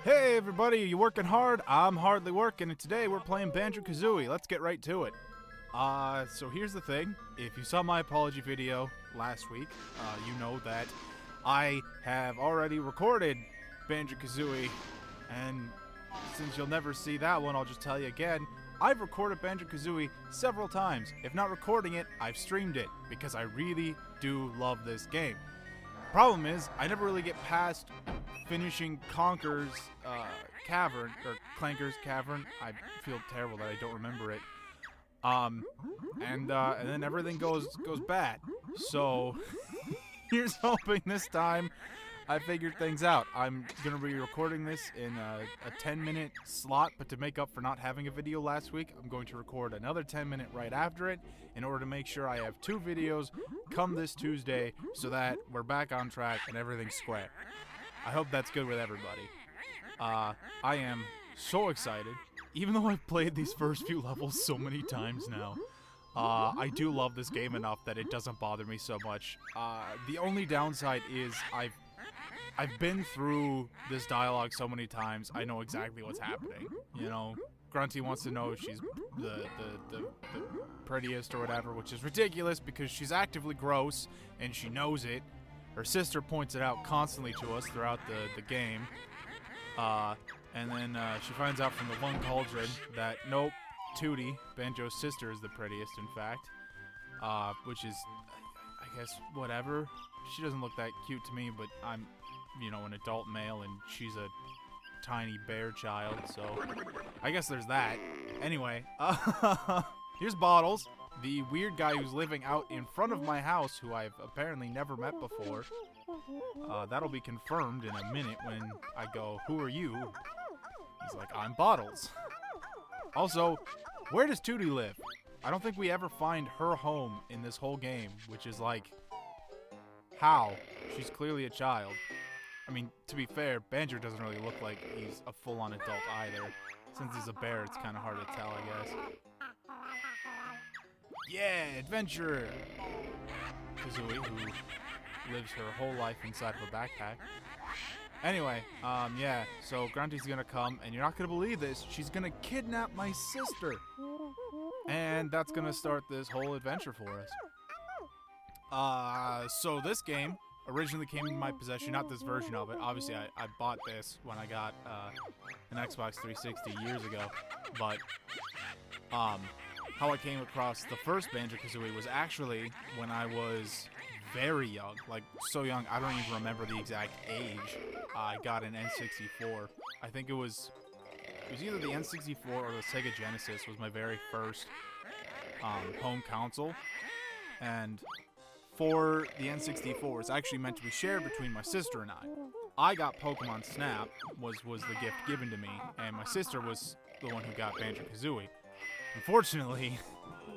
Hey everybody, you working hard? I'm hardly working, and today we're playing Banjo Kazooie. Let's get right to it. So here's the thing. If you saw my apology video last week, you know that I have already recorded Banjo Kazooie, and since you'll never see that one, I'll just tell you again. I've recorded Banjo Kazooie several times. If not recording it, I've streamed it, because I really do love this game. Problem is, I never really get past finishing Conker's Cavern, or Clanker's Cavern. I feel terrible that I don't remember it. And then everything goes bad. So here's hoping this time I figured things out. I'm gonna be recording this in a 10-minute slot, but to make up for not having a video last week, I'm going to record another 10-minute right after it in order to make sure I have 2 videos come this Tuesday so that we're back on track and everything's square. I hope that's good with everybody. I am so excited. Even though I've played these first few levels so many times now, I do love this game enough that it doesn't bother me so much. The only downside is I've been through this dialogue so many times, I know exactly what's happening. You know, Grunty wants to know if she's the prettiest or whatever, which is ridiculous because she's actively gross and she knows it. Her sister points it out constantly to us throughout the game. And then she finds out from the one cauldron that, nope, Tootie, Banjo's sister, is the prettiest, in fact. Which is, I guess, whatever. She doesn't look that cute to me, but I'm, you know, an adult male, and she's a tiny bear child, so I guess there's that. Anyway, here's Bottles, the weird guy who's living out in front of my house, who I've apparently never met before. That'll be confirmed in a minute when I go, "Who are you?" He's like, "I'm Bottles." Also, where does Tootie live? I don't think we ever find her home in this whole game, which is like, how? She's clearly a child. I mean, to be fair, Banjo doesn't really look like he's a full-on adult either. Since he's a bear, it's kind of hard to tell, I guess. Yeah, adventure! Kazooie, who lives her whole life inside of a backpack. Anyway, yeah, so Grunty's gonna come, and you're not gonna believe this, she's gonna kidnap my sister! And that's gonna start this whole adventure for us. So this game originally came in my possession, not this version of it. Obviously, I bought this when I got an Xbox 360 years ago. But how I came across the first Banjo Kazooie was actually when I was very young, like so young I don't even remember the exact age. I got an N64. I think it was either the N64 or the Sega Genesis was my very first home console, and for the N64, it's actually meant to be shared between my sister and I. I got Pokemon Snap, was the gift given to me, and my sister was the one who got Banjo Kazooie. Unfortunately,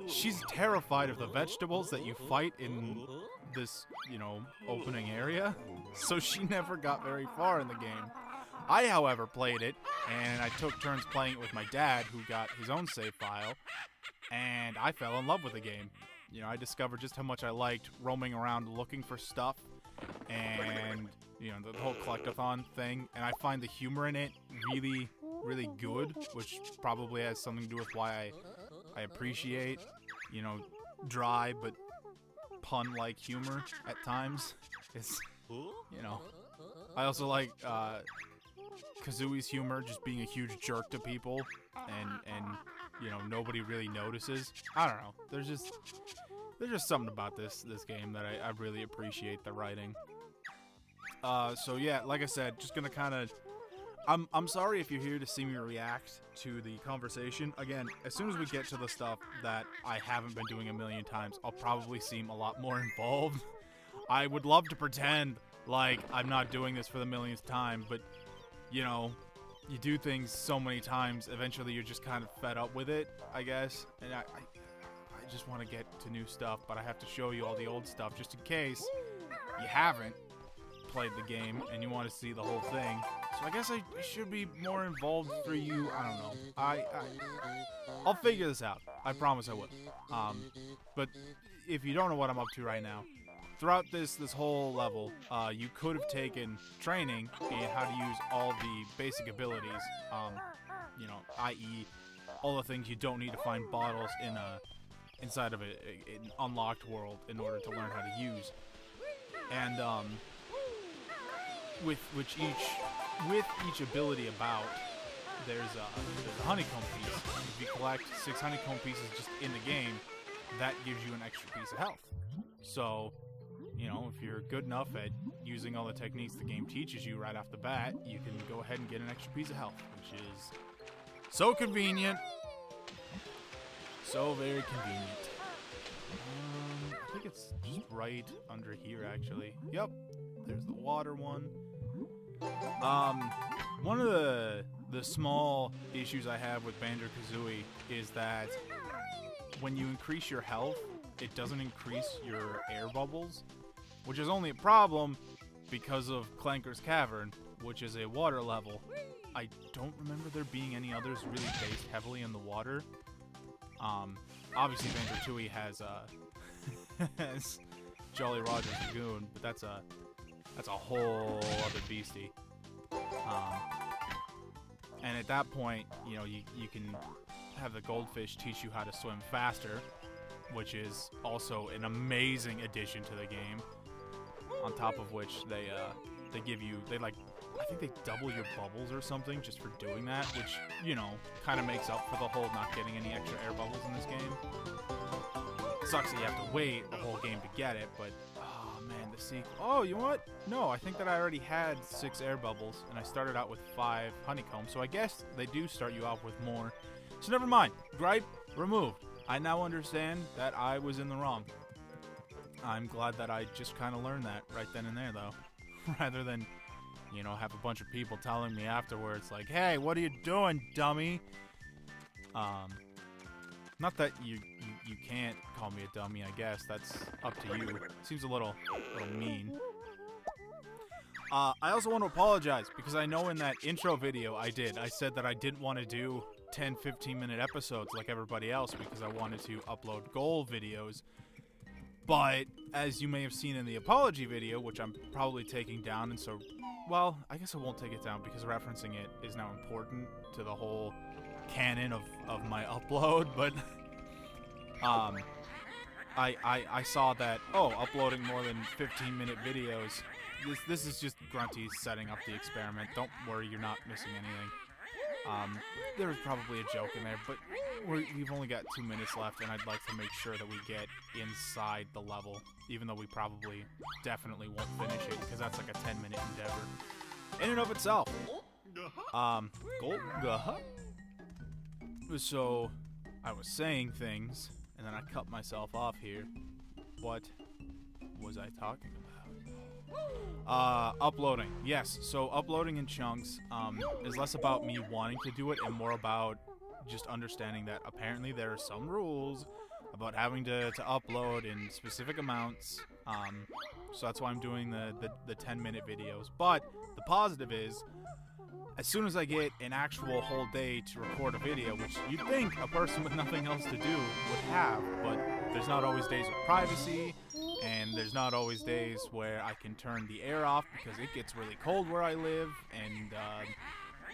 she's terrified of the vegetables that you fight in this, you know, opening area, so she never got very far in the game. I, however, played it, and I took turns playing it with my dad, who got his own save file, and I fell in love with the game. You know, I discovered just how much I liked roaming around looking for stuff and, you know, the whole collectathon thing. And I find the humor in it really, really good, which probably has something to do with why I appreciate, you know, dry but pun-like humor at times. It's, you know, I also like Kazooie's humor, just being a huge jerk to people and you know, nobody really notices. I don't know. There's just something about this game that I really appreciate the writing. So yeah, like I said, just gonna kind of, I'm sorry if you're here to see me react to the conversation. Again, as soon as we get to the stuff that I haven't been doing a million times, I'll probably seem a lot more involved. I would love to pretend like I'm not doing this for the millionth time, but you know, you do things so many times, eventually you're just kind of fed up with it, I guess. And I just want to get to new stuff, but I have to show you all the old stuff just in case you haven't played the game and you want to see the whole thing. So I guess I should be more involved for you. I don't know. I'll figure this out. I promise I will. But if you don't know what I'm up to right now, throughout this whole level, you could have taken training in how to use all the basic abilities, you know, i.e. all the things you don't need to find bottles inside of an unlocked world in order to learn how to use. And with each ability about, there's a honeycomb piece. If you collect 6 honeycomb pieces just in the game, that gives you an extra piece of health. So, you know, if you're good enough at using all the techniques the game teaches you right off the bat, you can go ahead and get an extra piece of health, which is so convenient. So very convenient. I think it's just right under here, actually. Yep, there's the water one. One of the small issues I have with Banjo Kazooie is that when you increase your health, it doesn't increase your air bubbles, which is only a problem because of Clanker's Cavern, which is a water level. I don't remember there being any others really based heavily in the water. Obviously Banjo Kazooie has has Jolly Roger's Lagoon, but that's a whole other beastie. And at that point, you know, you can have the goldfish teach you how to swim faster, which is also an amazing addition to the game. On top of which they give you, I think they double your bubbles or something just for doing that, which, you know, kind of makes up for the whole not getting any extra air bubbles in this game. It sucks that you have to wait a whole game to get it, but oh man, the sequel. Oh, you know what? No, I think that I already had 6 air bubbles and I started out with 5 honeycombs, so I guess they do start you off with more. So never mind. Gripe removed. I now understand that I was in the wrong. I'm glad that I just kind of learned that right then and there, though, rather than, you know, have a bunch of people telling me afterwards, like, "Hey, what are you doing, dummy?" Not that you can't call me a dummy. I guess that's up to you. Seems a little mean. I also want to apologize because I know in that intro video I said that I didn't want to do 10-15 minute episodes like everybody else because I wanted to upload goal videos. But as you may have seen in the apology video, which I'm probably taking down, and so, well, I guess I won't take it down because referencing it is now important to the whole canon of my upload, but I saw that, oh, uploading more than 15-minute videos, this is just Grunty setting up the experiment. Don't worry, you're not missing anything. There was probably a joke in there, but we've only got 2 minutes left, and I'd like to make sure that we get inside the level, even though we probably definitely won't finish it, because that's like a 10-minute endeavor in and of itself. So, I was saying things, and then I cut myself off here. What was I talking about? Uploading. Yes, so uploading in chunks is less about me wanting to do it and more about just understanding that apparently there are some rules about having to upload in specific amounts. So that's why I'm doing the 10-minute videos. But the positive is, as soon as I get an actual whole day to record a video, which you'd think a person with nothing else to do would have, but there's not always days of privacy, and there's not always days where I can turn the air off because it gets really cold where I live, and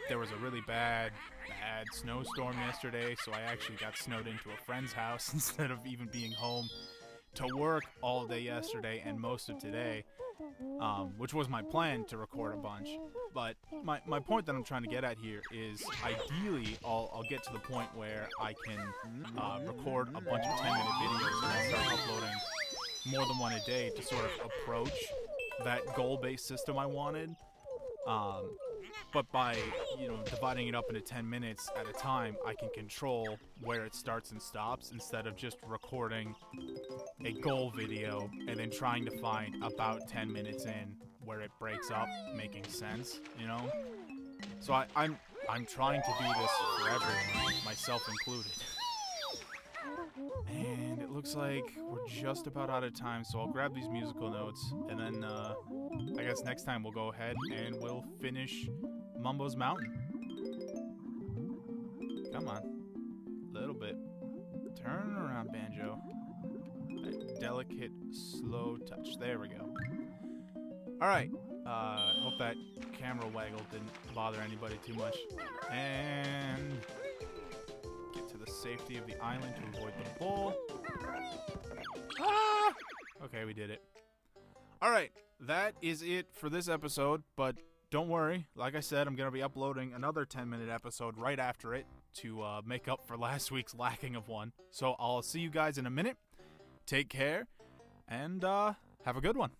there was a really bad snowstorm yesterday, so I actually got snowed into a friend's house instead of even being home to work all day yesterday and most of today, which was my plan to record a bunch. But my point that I'm trying to get at here is ideally I'll get to the point where I can record a bunch of 10-minute videos and I'll start uploading more than one a day to sort of approach that goal-based system I wanted. But by, you know, dividing it up into 10 minutes at a time, I can control where it starts and stops instead of just recording a goal video and then trying to find about 10 minutes in where it breaks up, making sense, you know? So I'm trying to do this for everyone, myself included. And it looks like we're just about out of time, so I'll grab these musical notes, and then I guess next time we'll go ahead and we'll finish Mumbo's Mountain. Come on. A little bit. Turn around, Banjo. That delicate, slow touch. There we go. Alright. Hope that camera waggle didn't bother anybody too much. And get to the safety of the island to avoid the bull. Ah! Okay, we did it. Alright, that is it for this episode, but don't worry. Like I said, I'm going to be uploading another 10-minute episode right after it to make up for last week's lacking of one. So I'll see you guys in a minute. Take care, and have a good one.